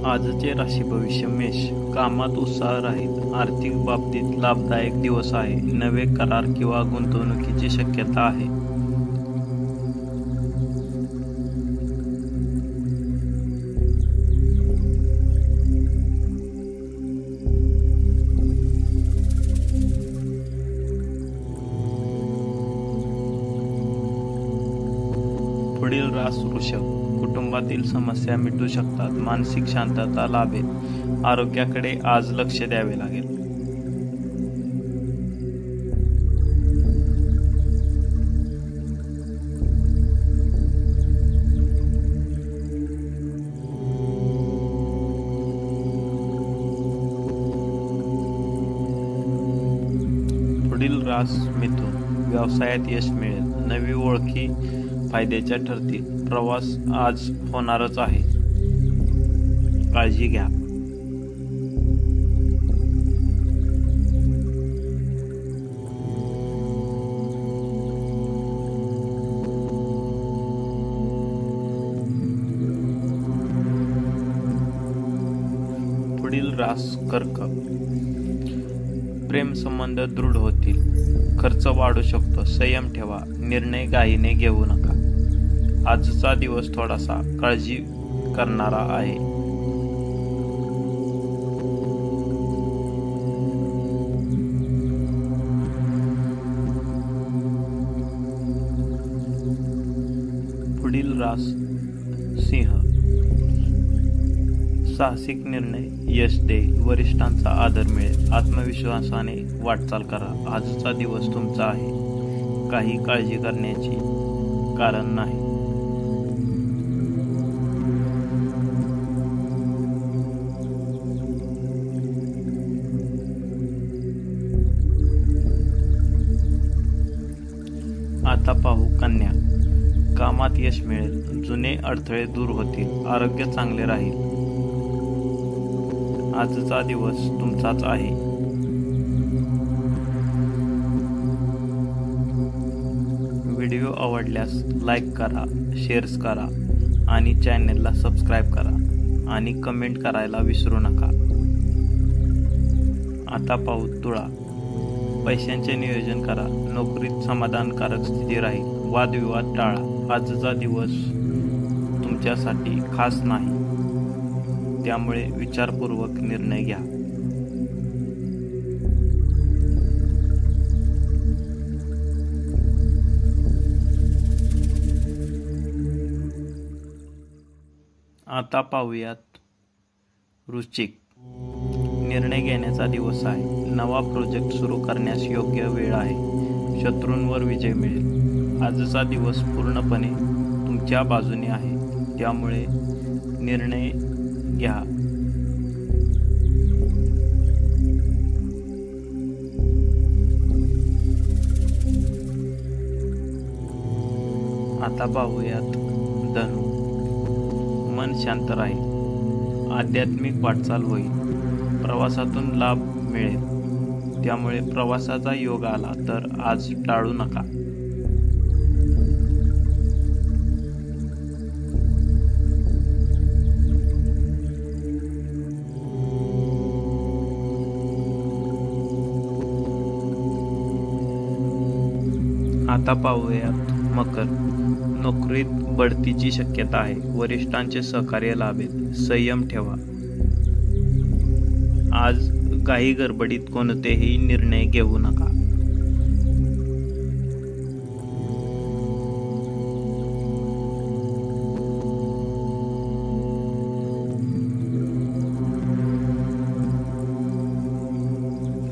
आजचे राशी भविष्य मेष. कामात उत्साह राहील. आर्थिक बाबतीत लाभदायक दिवस आहे. नवे करार किंवा गुंतवणुकीची शक्यता आहे. पुढील रास वृषभ. कुटुंबातील समस्या मिटू शकतात. मानसिक शांतता लाभेल. आरोग्याकडे आज लक्ष द्यावे लागेल. पुढील रास मिथुन. व्यवसायात यश मिळेल. नवी ओळखी फायद्याच्या ठरतील. प्रवास आज होणारच आहे. काळजी घ्या. पुढील रास कर्क. प्रेम संबंध दृढ होतील. खर्च वाढू शकतो. संयम ठेवा. निर्णय घाईने घेऊ नका. आजचा दिवस थोडासा काळजी करणारा आहे. पुढील रास सिंह. साहसिक निर्णय यश देईल. वरिष्ठांचा आदर मिळेल. आत्मविश्वासाने वाटचाल करा. आजचा दिवस तुमचा आहे. काही काळजी करण्याची कारण नाही. आता पाहू कन्या. कामात यश मिळेल. जुने अडथळे दूर होतील. आरोग्य चांगले राहील. आजचा दिवस तुमचाच आहे. व्हिडिओ आवडल्यास लाईक करा, शेअर्स करा आणि चॅनेलला सबस्क्राईब करा आणि कमेंट करायला विसरू नका. आता पाहू तुळा. पैशांचे नियोजन करा. नोकरीत समाधानकारक स्थिती राहील. वादविवाद टाळा. आजचा दिवस तुमच्यासाठी खास नाही, त्यामुळे विचारपूर्वक निर्णय घ्या. आता पाहूयात वृश्चिक. निर्णय घेण्याचा दिवस आहे. नवा प्रोजेक्ट सुरू करण्यास योग्य वेळ आहे. शत्रूंवर विजय मिळेल. आजचा दिवस पूर्णपणे तुमच्या बाजूने आहे, त्यामुळे निर्णय घ्या. आता पाहूयात धनु. मन शांत राहील. आध्यात्मिक वाटचाल होईल. प्रवासातून लाभ मिळेल, त्यामुळे प्रवासाचा योग आला तर आज टाळू नका. आता पाहूयात मकर. नोकरीत बढतीची शक्यता आहे. वरिष्ठांचे सहकार्य लाभेल. संयम ठेवा. आज काही गडबडीत कोणतेही निर्णय घेऊ नका.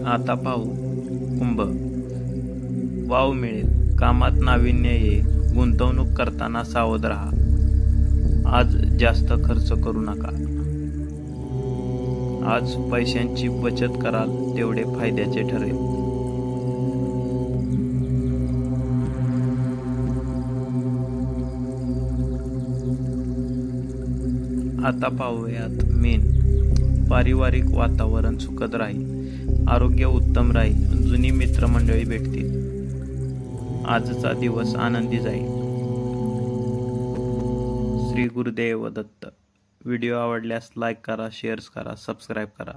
आता पाहू कुंभ. वाव मिळेल. कामात नाविन्य येईल. गुंतवणूक करताना सावध राहा. आज जास्त खर्च करू नका. आज पैशांची बचत कराल तेवढे फायद्याचे ठरेल. आता पाहूयात मीन. पारिवारिक वातावरण सुखद राहील. आरोग्य उत्तम राहील. जुनी मित्रमंडळी भेटतील. आजचा दिवस आनंदी जाईल. श्री गुरुदेव दत्त. व्हिडिओ आवडल्यास लाईक करा, शेअर्स करा, सबस्क्राईब करा.